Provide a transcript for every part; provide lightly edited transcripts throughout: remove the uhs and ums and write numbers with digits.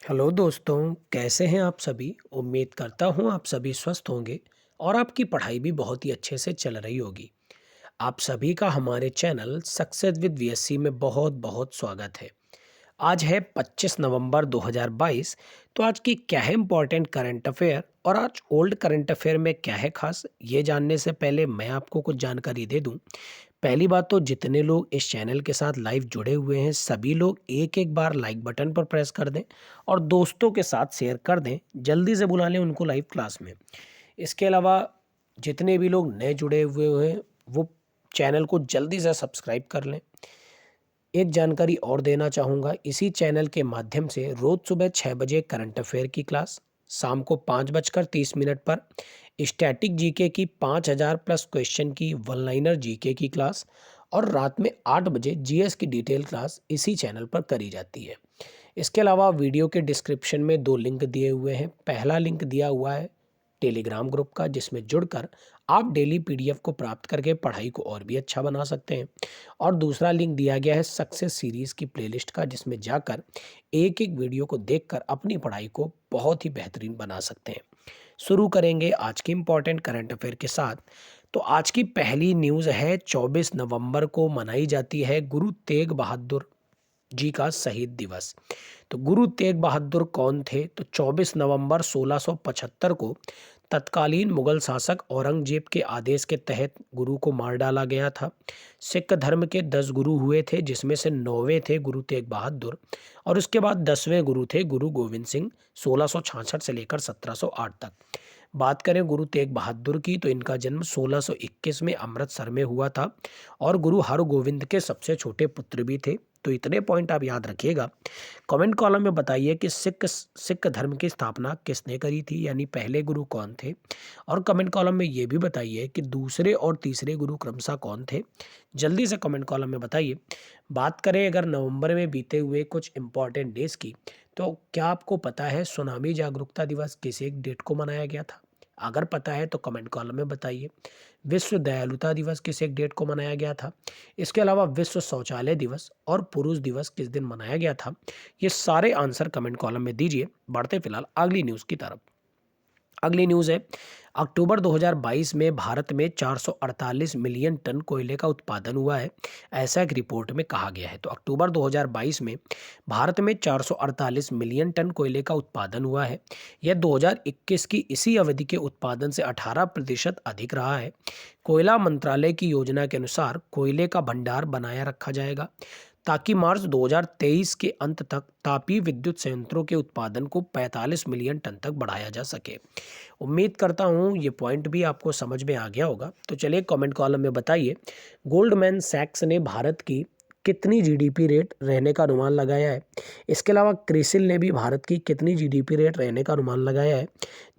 Hello दोस्तों, कैसे हैं आप सभी? उम्मीद करता हूँ आप सभी स्वस्थ होंगे और आपकी पढ़ाई भी बहुत ही अच्छे से चल रही होगी। आप सभी का हमारे चैनल सक्सेस विद वीएससी में बहुत-बहुत स्वागत है। आज है 25 नवंबर 2022। तो आज की क्या है इम्पोर्टेंट करंट अफेयर और आज ओल्ड करंट अफेयर में क्या है खास, ये जानने से पहले मैं आपको कुछ जानकारी दे दूं। पहली बात तो जितने लोग इस चैनल के साथ लाइव जुड़े हुए हैं सभी लोग एक एक बार लाइक बटन पर प्रेस कर दें और दोस्तों के साथ शेयर कर दें, जल्दी से बुला लें उनको लाइव क्लास में। इसके अलावा जितने भी लोग नए जुड़े हुए हैं वो चैनल को जल्दी से सब्सक्राइब कर लें। एक जानकारी और देना चाहूँगा, इसी चैनल के माध्यम से रोज़ सुबह 6 बजे करंट अफेयर की क्लास, शाम को 5:30 पर स्टैटिक जीके की 5000 प्लस क्वेश्चन की वन लाइनर जीके की क्लास और रात में 8 बजे जीएस की डिटेल क्लास इसी चैनल पर करी जाती है। इसके अलावा वीडियो के डिस्क्रिप्शन में दो लिंक दिए हुए हैं। पहला लिंक दिया हुआ है टेलीग्राम ग्रुप का, जिसमें जुड़कर आप डेली पीडीएफ को प्राप्त करके पढ़ाई को और भी अच्छा बना सकते हैं। और दूसरा लिंक दिया गया है सक्सेस सीरीज़ की प्लेलिस्ट का, जिसमें जाकर एक एक वीडियो को देखकर अपनी पढ़ाई को बहुत ही बेहतरीन बना सकते हैं। शुरू करेंगे आज के इम्पॉर्टेंट करंट अफेयर के साथ। तो आज की पहली न्यूज़ है, 24 नवंबर को मनाई जाती है गुरु तेग बहादुर जी का शहीद दिवस। तो गुरु तेग बहादुर कौन थे? तो 24 नवंबर 1675 को तत्कालीन मुगल शासक औरंगजेब के आदेश के तहत गुरु को मार डाला गया था। सिख धर्म के 10 गुरु हुए थे, जिसमें से 9वें थे गुरु तेग बहादुर और उसके बाद 10वें गुरु थे गुरु गोविंद सिंह, 1666 से लेकर 1708 तक। बात करें गुरु तेग बहादुर की, तो इनका जन्म 1621 में अमृतसर में हुआ था और गुरु हरगोविंद के सबसे छोटे पुत्र भी थे। तो इतने पॉइंट आप याद रखिएगा। कमेंट कॉलम में बताइए कि सिख धर्म की स्थापना किसने करी थी, यानी पहले गुरु कौन थे। और कमेंट कॉलम में ये भी बताइए कि दूसरे और तीसरे गुरु क्रमशः कौन थे। जल्दी से कमेंट कॉलम में बताइए। बात करें अगर नवंबर में बीते हुए कुछ इंपॉर्टेंट डेज की, तो क्या आपको पता है सुनामी जागरूकता दिवस किस एक डेट को मनाया गया था? अगर पता है तो कमेंट कॉलम में बताइए। विश्व दयालुता दिवस किस एक डेट को मनाया गया था? इसके अलावा विश्व शौचालय दिवस और पुरुष दिवस किस दिन मनाया गया था? ये सारे आंसर कमेंट कॉलम में दीजिए। बढ़ते फिलहाल अगली न्यूज़ की तरफ। अगली न्यूज़ है, अक्टूबर 2022 में भारत में 448 मिलियन टन कोयले का उत्पादन हुआ है, ऐसा एक रिपोर्ट में कहा गया है। तो अक्टूबर 2022 में भारत में 448 मिलियन टन कोयले का उत्पादन हुआ है। यह 2021 की इसी अवधि के उत्पादन से 18% अधिक रहा है। कोयला मंत्रालय की योजना के अनुसार कोयले का भंडार बनाया रखा जाएगा ताकि मार्च 2023 के अंत तक तापीय विद्युत संयंत्रों के उत्पादन को 45 मिलियन टन तक बढ़ाया जा सके। उम्मीद करता हूँ ये पॉइंट भी आपको समझ में आ गया होगा। तो चलिए कमेंट कॉलम में बताइए, गोल्डमैन सैक्स ने भारत की कितनी जीडीपी रेट रहने का अनुमान लगाया है? इसके अलावा क्रिसिल ने भी भारत की कितनी जीडीपी रेट रहने का अनुमान लगाया है?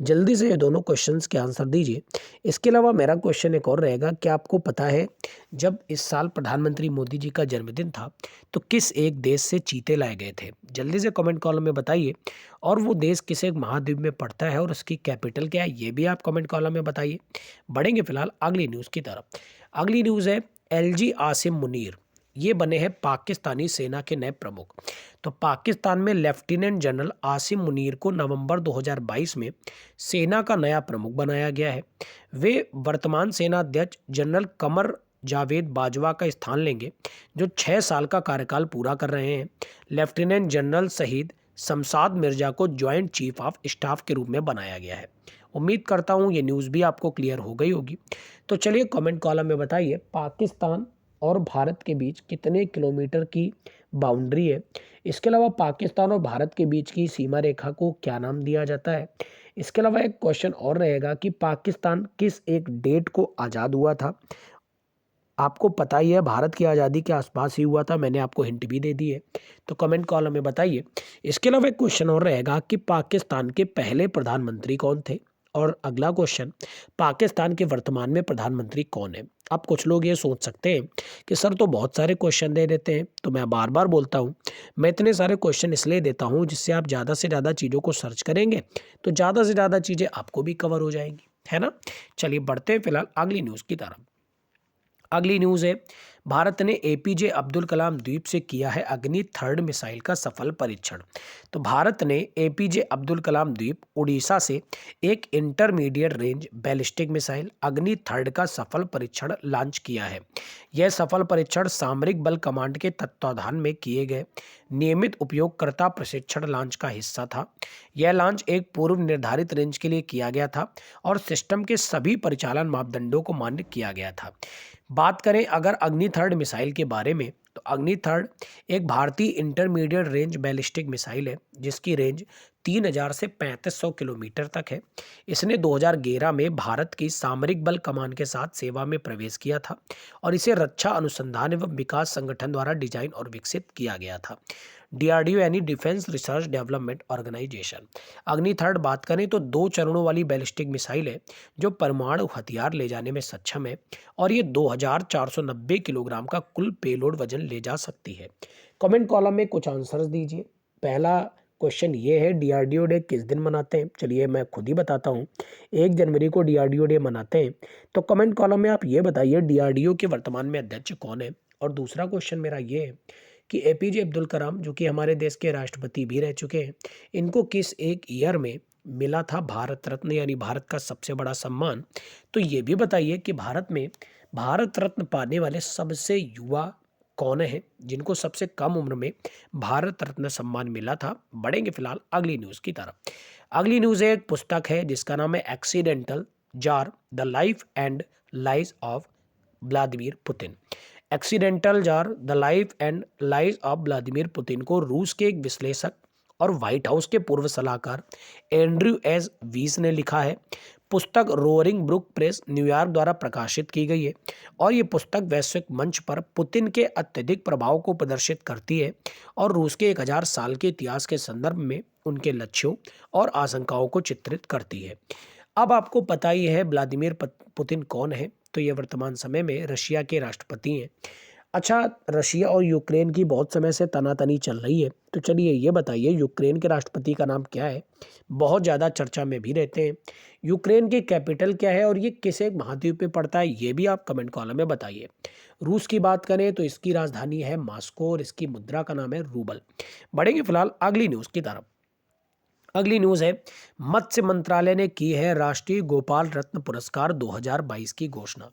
जल्दी से ये दोनों क्वेश्चंस के आंसर दीजिए। इसके अलावा मेरा क्वेश्चन एक और रहेगा, क्या आपको पता है जब इस साल प्रधानमंत्री मोदी जी का जन्मदिन था तो किस एक देश से चीते लाए गए थे? जल्दी से कमेंट कॉलम में बताइए। और वो देश किस एक महाद्वीप में पड़ता है और उसकी कैपिटल क्या है, ये भी आप कमेंट कॉलम में बताइए। बढ़ेंगे फिलहाल अगली न्यूज़ की तरफ। अगली न्यूज़ है, एलजी आसिम मुनीर ये बने हैं पाकिस्तानी सेना के नए प्रमुख। तो पाकिस्तान में लेफ्टिनेंट जनरल आसिम मुनीर को नवंबर 2022 में सेना का नया प्रमुख बनाया गया है। वे वर्तमान सेना अध्यक्ष जनरल कमर जावेद बाजवा का स्थान लेंगे, जो 6 साल का कार्यकाल पूरा कर रहे हैं। लेफ्टिनेंट जनरल शहीद शमशाद मिर्जा को ज्वाइंट चीफ ऑफ स्टाफ के रूप में बनाया गया है। उम्मीद करता हूँ ये न्यूज़ भी आपको क्लियर हो गई होगी। तो चलिए कमेंट कॉलम में बताइए, पाकिस्तान और भारत के बीच कितने किलोमीटर की बाउंड्री है? इसके अलावा पाकिस्तान और भारत के बीच की सीमा रेखा को क्या नाम दिया जाता है? इसके अलावा एक क्वेश्चन और रहेगा कि पाकिस्तान किस एक डेट को आज़ाद हुआ था? आपको पता ही है भारत की आज़ादी के आसपास ही हुआ था, मैंने आपको हिंट भी दे दी है। तो कमेंट कॉलम में बताइए। इसके अलावा एक क्वेश्चन और रहेगा कि पाकिस्तान के पहले प्रधानमंत्री कौन थे? और अगला क्वेश्चन, पाकिस्तान के वर्तमान में प्रधानमंत्री कौन है? अब कुछ लोग ये सोच सकते हैं कि सर तो बहुत सारे क्वेश्चन दे देते हैं। तो मैं बार बार बोलता हूँ, मैं इतने सारे क्वेश्चन इसलिए देता हूँ जिससे आप ज़्यादा से ज़्यादा चीज़ों को सर्च करेंगे तो ज़्यादा से ज़्यादा चीज़ें आपको भी कवर हो जाएंगी, है ना। चलिए बढ़ते हैं फिलहाल अगली न्यूज़ की तरफ। अगली न्यूज़ है, भारत ने एपीजे अब्दुल कलाम द्वीप से किया है अग्नि थर्ड मिसाइल का सफल परीक्षण। तो भारत ने एपीजे अब्दुल कलाम द्वीप उड़ीसा से एक इंटरमीडिएट रेंज बैलिस्टिक मिसाइल अग्नि थर्ड का सफल परीक्षण लॉन्च किया है। यह सफल परीक्षण सामरिक बल कमांड के तत्वाधान में किए गए नियमित उपयोगकर्ता प्रशिक्षण लॉन्च का हिस्सा था। यह लॉन्च एक पूर्व निर्धारित रेंज के लिए किया गया था और सिस्टम के सभी परिचालन मापदंडों को मान्य किया गया था। बात करें अगर अग्नि थर्ड मिसाइल के बारे में, तो अग्नि थर्ड एक भारतीय इंटरमीडिएट रेंज बैलिस्टिक मिसाइल है जिसकी रेंज 3000 से 3500 किलोमीटर तक है। इसने 2011 में भारत की सामरिक बल कमान के साथ सेवा में प्रवेश किया था और इसे रक्षा अनुसंधान एवं विकास संगठन द्वारा डिजाइन और विकसित किया गया था। डीआरडीओ यानी डिफेंस रिसर्च डेवलपमेंट ऑर्गेनाइजेशन। अग्नि थर्ड बात करें तो 2 चरणों वाली बैलिस्टिक मिसाइल है जो परमाणु हथियार ले जाने में सक्षम है और ये 2490 किलोग्राम का कुल पेलोड वजन ले जा सकती है। कमेंट कॉलम में कुछ आंसर्स दीजिए। पहला क्वेश्चन ये है, डीआरडीओ डे किस दिन मनाते हैं? चलिए मैं खुद ही बताता हूँ। 1 जनवरी को डीआरडीओ डे मनाते हैं। तो कमेंट कॉलम में आप ये बताइए डीआरडीओ के वर्तमान में अध्यक्ष कौन है। और दूसरा क्वेश्चन मेरा ये है कि एपीजे अब्दुल कलाम जो कि हमारे देश के राष्ट्रपति भी रह चुके हैं, इनको किस एक ईयर में मिला था भारत रत्न यानी भारत का सबसे बड़ा सम्मान? तो ये भी बताइए कि भारत में भारत रत्न पाने वाले सबसे युवा कौन है जिनको सबसे कम उम्र में भारत रत्न सम्मान मिला था। बढ़ेंगे फिलहाल अगली न्यूज़ की तरफ। अगली न्यूज़ है, एक पुस्तक है जिसका नाम है accidental jar the life and lies of Vladimir Putin. Accidental jar the life and lies of Vladimir Putin को रूस के एक विश्लेषक और व्हाइट हाउस के पूर्व सलाहकार एंड्रयू एस वीस ने लिखा है। पुस्तक रोअरिंग ब्रुक प्रेस न्यूयॉर्क द्वारा प्रकाशित की गई है और ये पुस्तक वैश्विक मंच पर पुतिन के अत्यधिक प्रभाव को प्रदर्शित करती है और रूस के 1000 साल के इतिहास के संदर्भ में उनके लक्ष्यों और आशंकाओं को चित्रित करती है। अब आपको पता ही है व्लादिमीर पुतिन कौन है। तो ये वर्तमान समय में रशिया के राष्ट्रपति हैं। अच्छा, रशिया और यूक्रेन की बहुत समय से तनातनी चल रही है। तो चलिए ये बताइए यूक्रेन के राष्ट्रपति का नाम क्या है? बहुत ज़्यादा चर्चा में भी रहते हैं। यूक्रेन की कैपिटल क्या है और ये किस एक महाद्वीप पे पड़ता है, ये भी आप कमेंट कॉलम में बताइए। रूस की बात करें तो इसकी राजधानी है मॉस्को और इसकी मुद्रा का नाम है रूबल। बढ़ेंगे फिलहाल अगली न्यूज़ की तरफ। अगली न्यूज़ है, मत्स्य मंत्रालय ने की है राष्ट्रीय गोपाल रत्न पुरस्कार 2022 की घोषणा।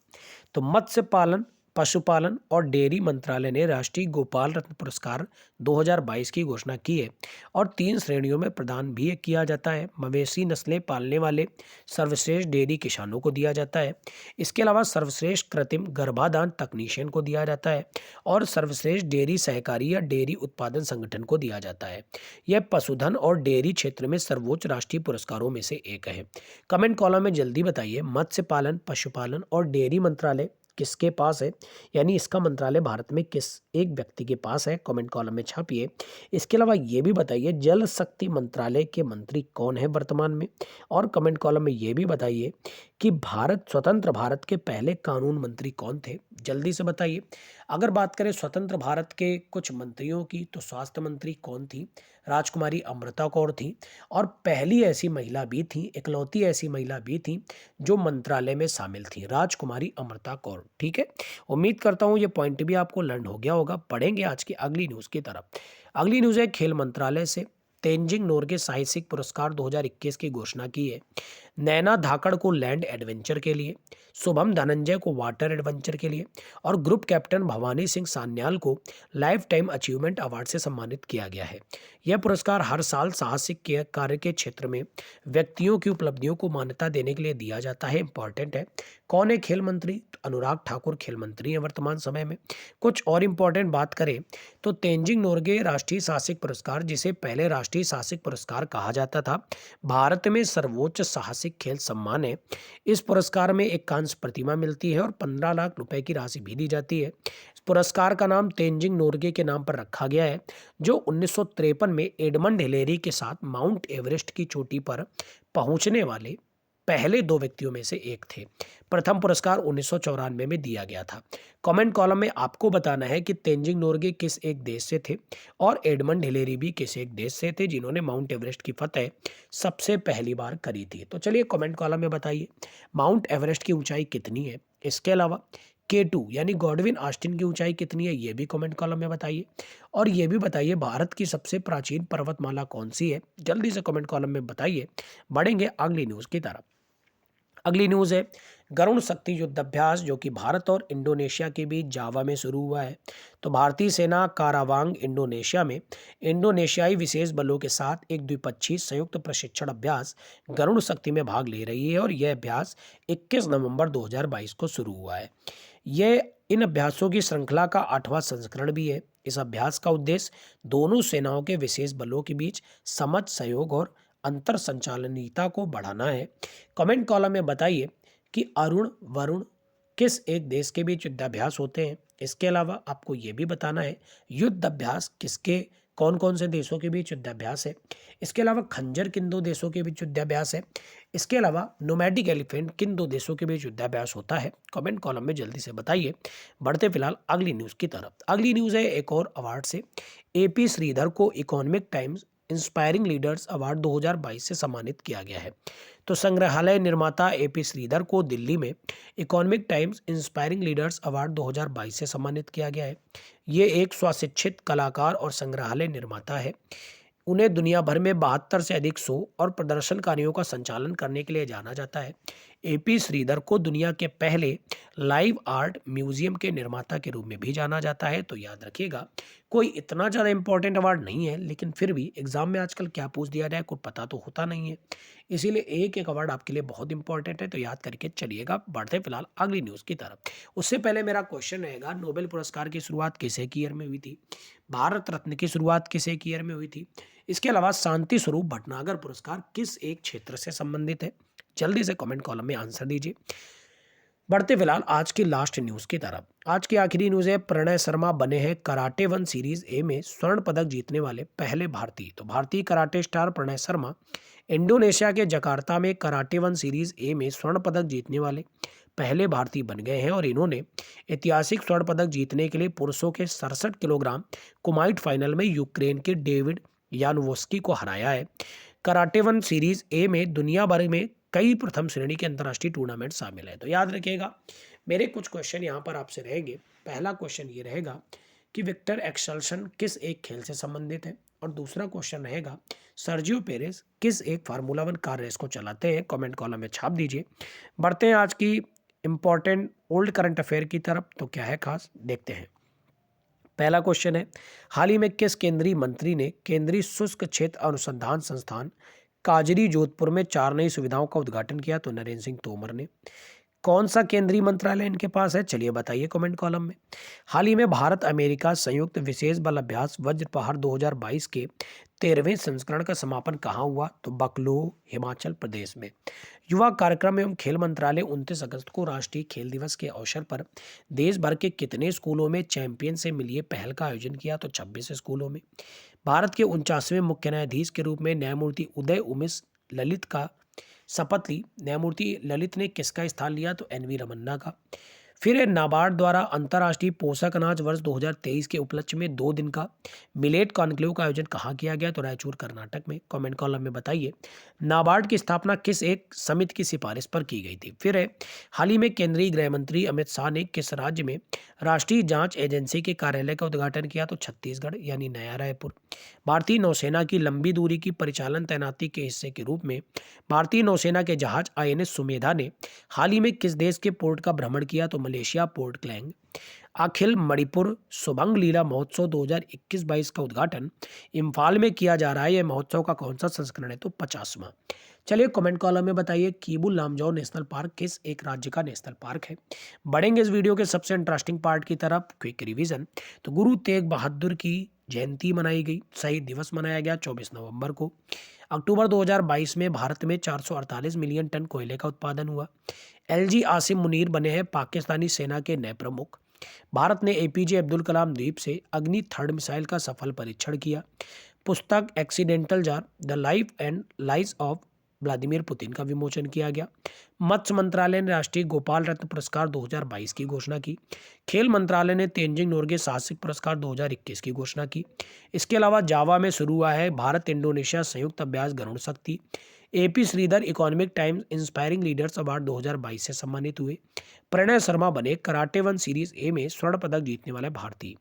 तो मत्स्य पालन, पशुपालन और डेयरी मंत्रालय ने राष्ट्रीय गोपाल रत्न पुरस्कार 2022 की घोषणा की है और 3 श्रेणियों में प्रदान भी किया जाता है। मवेशी नस्लें पालने वाले सर्वश्रेष्ठ डेयरी किसानों को दिया जाता है। इसके अलावा सर्वश्रेष्ठ कृत्रिम गर्भाधान तकनीशियन को दिया जाता है और सर्वश्रेष्ठ डेयरी सहकारी या डेयरी उत्पादन संगठन को दिया जाता है। यह पशुधन और डेयरी क्षेत्र में सर्वोच्च राष्ट्रीय पुरस्कारों में से एक है। कमेंट कॉलम में जल्दी बताइए मत्स्य पालन, पशुपालन और डेयरी मंत्रालय किसके पास है, यानी इसका मंत्रालय भारत में किस एक व्यक्ति के पास है? कमेंट कॉलम में छापिए। इसके अलावा ये भी बताइए जल शक्ति मंत्रालय के मंत्री कौन है वर्तमान में? और कमेंट कॉलम में ये भी बताइए कि स्वतंत्र भारत के पहले कानून मंत्री कौन थे? जल्दी से बताइए। अगर बात करें स्वतंत्र भारत के कुछ मंत्रियों की, तो स्वास्थ्य मंत्री कौन थी? राजकुमारी अमृता कौर थी और पहली ऐसी महिला भी थी, इकलौती ऐसी महिला भी थी जो मंत्रालय में शामिल थी, राजकुमारी अमृता कौर। ठीक है, उम्मीद करता हूँ ये पॉइंट भी आपको लर्न हो गया होगा। पढ़ेंगे आज की अगली न्यूज़ की तरफ। अगली न्यूज़ है खेल मंत्रालय से तेंजिंग नोर्गे साहसिक पुरस्कार 2021 की घोषणा की है। नैना धाकड़ को लैंड एडवेंचर के लिए, शुभम धनंजय को वाटर एडवेंचर के लिए और ग्रुप कैप्टन भवानी सिंह सान्याल को लाइफ टाइम अचीवमेंट अवार्ड से सम्मानित किया गया है। यह पुरस्कार हर साल साहसिक कार्य के क्षेत्र में व्यक्तियों की उपलब्धियों को मान्यता देने के लिए दिया जाता है। इंपॉर्टेंट है। कौन है खेल मंत्री? तो अनुराग ठाकुर खेल मंत्री हैं वर्तमान समय में। कुछ और इंपॉर्टेंट बात करें तो तेंजिंग नोर्गे राष्ट्रीय साहसिक पुरस्कार, जिसे पहले राष्ट्रीय साहसिक पुरस्कार कहा जाता था, भारत में सर्वोच्च साहसिक खेल सम्मान है। इस पुरस्कार में एक कांस्य प्रतिमा मिलती है और 15 लाख रुपए की राशि भी दी जाती है। इस पुरस्कार का नाम तेंजिंग नोर्गे के नाम पर रखा गया है, जो 1953 में एडमंड हिलेरी के साथ माउंट एवरेस्ट की चोटी पर पहुंचने वाले पहले 2 व्यक्तियों में से एक थे। प्रथम पुरस्कार 1994 में दिया गया था। कमेंट कॉलम में आपको बताना है कि तेंजिंग नोर्गे किस एक देश से थे और एडमंड हिलेरी भी किस एक देश से थे जिन्होंने माउंट एवरेस्ट की फतह सबसे पहली बार करी थी। तो चलिए कमेंट कॉलम में बताइए माउंट एवरेस्ट की ऊंचाई कितनी है? इसके अलावा K2 यानी गॉडविन ऑस्टिन की ऊंचाई कितनी है, ये भी कमेंट कॉलम में बताइए। और ये भी बताइए भारत की सबसे प्राचीन पर्वतमाला कौन सी है, जल्दी से कमेंट कॉलम में बताइए। बढ़ेंगे अगली न्यूज़ की तरफ। अगली न्यूज़ है गरुण शक्ति युद्धाभ्यास, जो कि भारत और इंडोनेशिया के बीच जावा में शुरू हुआ है। तो भारतीय सेना कारावांग इंडोनेशिया में इंडोनेशियाई विशेष बलों के साथ एक द्विपक्षीय संयुक्त प्रशिक्षण अभ्यास गरुण शक्ति में भाग ले रही है और यह अभ्यास 21 नवंबर 2022 को शुरू हुआ है। यह इन अभ्यासों की श्रृंखला का 8वां संस्करण भी है। इस अभ्यास का उद्देश्य दोनों सेनाओं के विशेष बलों के बीच समझ, सहयोग और अंतर संचालनीयता को बढ़ाना है। कमेंट कॉलम में बताइए कि अरुण वरुण किस एक देश के बीच युद्धाभ्यास होते हैं। इसके अलावा आपको ये भी बताना है युद्ध अभ्यास किसके कौन कौन से देशों के बीच युद्धाभ्यास है। इसके अलावा खंजर किन दो देशों के बीच युद्धाभ्यास है। इसके अलावा नोमैडिक एलिफेंट किन दो देशों के बीच युद्धाभ्यास होता है। कमेंट कॉलम में जल्दी से बताइए। बढ़ते फिलहाल अगली न्यूज़ की तरफ। अगली न्यूज़ है एक और अवार्ड से। AP श्रीधर को economic Times Inspiring Leaders Award 2022 से सम्मानित किया गया है। तो संग्रहालय निर्माता AP श्रीधर को दिल्ली में economic Times Inspiring Leaders Award 2022 से सम्मानित किया गया है। ये एक स्वशिक्षित कलाकार और संग्रहालय निर्माता है। उन्हें दुनिया भर में 72 से अधिक शो और प्रदर्शनकारियों का संचालन करने के लिए जाना जाता है। AP श्रीधर को दुनिया के पहले लाइव आर्ट म्यूजियम के निर्माता के रूप में भी जाना जाता है। तो याद रखिएगा, कोई इतना ज़्यादा इंपॉर्टेंट अवार्ड नहीं है, लेकिन फिर भी एग्जाम में आजकल क्या पूछ दिया जाए कोई पता तो होता नहीं है, इसीलिए एक एक अवार्ड आपके लिए बहुत इंपॉर्टेंट है, तो याद करके चलिएगा। बढ़ते फिलहाल अगली न्यूज़ की तरफ। उससे पहले मेरा क्वेश्चन रहेगा, नोबेल पुरस्कार की शुरुआत किस एक ईयर में हुई थी, भारत रत्न की शुरुआत किस एक ईयर में हुई थी, इसके अलावा शांति स्वरूप भटनागर पुरस्कार किस एक क्षेत्र से संबंधित है। जल्दी से कमेंट कॉलम में आंसर दीजिए। बढ़ते फिलहाल आज की लास्ट न्यूज़ की तरफ। आज की आखिरी न्यूज़ है प्रणय शर्मा बने हैं कराटे 1 सीरीज ए में स्वर्ण पदक जीतने वाले पहले भारतीय। तो भारतीय karate star Pranay Sharma Indonesia के जकार्ता में कराटे 1 सीरीज ए में स्वर्ण पदक जीतने वाले पहले भारतीय बन गए हैं और इन्होंने ऐतिहासिक स्वर्ण पदक जीतने के लिए पुरुषों के 67 किलोग्राम कुमाइट फाइनल में यूक्रेन के डेविड यानुवस्की को हराया है। कराटे 1 सीरीज ए में दुनिया भर में कई प्रथम श्रेणी के अंतर्राष्ट्रीय टूर्नामेंट शामिल है। तो याद रखिएगा, मेरे कुछ क्वेश्चन यहाँ पर आपसे रहेंगे। पहला क्वेश्चन ये रहेगा कि विक्टर एक्सेल्सन किस एक खेल से संबंधित है, और दूसरा क्वेश्चन रहेगा सर्जियो पेरेस किस एक फार्मूला 1 कार रेस को चलाते हैं। कमेंट कॉलम में छाप दीजिए। बढ़ते हैं आज की इंपॉर्टेंट ओल्ड करंट अफेयर की तरफ। तो क्या है खास, देखते हैं। पहला क्वेश्चन है, हाल ही में किस केंद्रीय मंत्री ने केंद्रीय शुष्क क्षेत्र अनुसंधान संस्थान काजरी जोधपुर में 4 नई सुविधाओं का उद्घाटन किया। तो नरेंद्र सिंह तोमर ने। कौन सा केंद्रीय मंत्रालय इनके पास है, चलिए बताइए कमेंट कॉलम में। हाल ही में भारत अमेरिका संयुक्त विशेष बल अभ्यास वज्रपहाड़ 2022 के 13वें संस्करण का समापन कहाँ हुआ, तो बकलोह हिमाचल प्रदेश में। युवा कार्यक्रम एवं खेल मंत्रालय 29 अगस्त को राष्ट्रीय खेल दिवस के अवसर पर देश भर के कितने स्कूलों में चैंपियन से मिलिए पहल का आयोजन किया, तो 26 स्कूलों में। भारत के 49वें मुख्य न्यायाधीश के रूप में न्यायमूर्ति उदय उमेश ललित का शपथ ली। न्यायमूर्ति ललित ने किसका स्थान लिया, तो NV रमन्ना का। फिर नाबार्ड द्वारा अंतर्राष्ट्रीय पोषक अनाज वर्ष 2023 के उपलक्ष्य में 2 दिन का मिलेट कॉन्क्लेव का आयोजन कहाँ किया गया, तो रायचूर कर्नाटक में। कमेंट कॉलम में बताइए नाबार्ड की स्थापना किस एक समिति की सिफारिश पर की गई थी। फिर है, हाल ही में केंद्रीय गृह मंत्री अमित शाह ने किस राज्य में राष्ट्रीय जांच एजेंसी के कार्यालय का उद्घाटन किया, तो छत्तीसगढ़ यानी नया रायपुर। भारतीय नौसेना की लंबी दूरी की परिचालन तैनाती के हिस्से के रूप में भारतीय नौसेना के जहाज INS सुमेधा ने हाल ही में किस देश के पोर्ट का भ्रमण किया, तो मलेशिया पोर्ट क्लैंग। अखिल मणिपुर सुबंग लीला महोत्सव 2021-22 का उद्घाटन इम्फाल में किया जा रहा है। यह महोत्सव का कौन सा संस्करण है, तो 50वां। चलिए कमेंट कॉलम में बताइए कीबुल लामजाओ नेशनल पार्क किस एक राज्य का नेशनल पार्क है। बढ़ेंगे इस वीडियो के सबसे इंटरेस्टिंग पार्ट की तरफ, क्विक रिवीजन। तो गुरु तेग बहादुर की जयंती मनाई गई, शहीद दिवस मनाया गया 24 नवंबर को। अक्टूबर 2022 में भारत में 448 मिलियन टन कोयले का उत्पादन हुआ। LG आसिम मुनीर बने हैं पाकिस्तानी सेना के नए प्रमुख। भारत ने APJ अब्दुल कलाम द्वीप से अग्नि 3 मिसाइल का सफल परीक्षण किया। पुस्तक accidental jar the life and lies of Vladimir Putin का विमोचन किया गया। मत्स्य मंत्रालय ने राष्ट्रीय गोपाल रत्न पुरस्कार 2022 की घोषणा की। खेल मंत्रालय ने तेंजिंग नोर्गे साहसिक पुरस्कार 2021 की घोषणा की। इसके अलावा जावा में शुरू हुआ है भारत इंडोनेशिया संयुक्त अभ्यास Garuda Shakti. AP Shridhar Economic Times Inspiring Leaders Award 2022 से सम्मानित हुए। प्रणय शर्मा बने कराटे वन सीरीज ए में स्वर्ण पदक जीतने वाले भारतीय।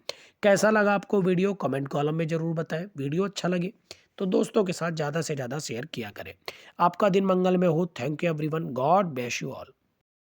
कैसा लगा आपको वीडियो? कमेंट कॉलम में जरूर बताएं। वीडियो अच्छा लगे तो दोस्तों के साथ ज़्यादा से ज़्यादा शेयर किया करें। आपका दिन मंगलमय हो। Thank you everyone. God bless you all.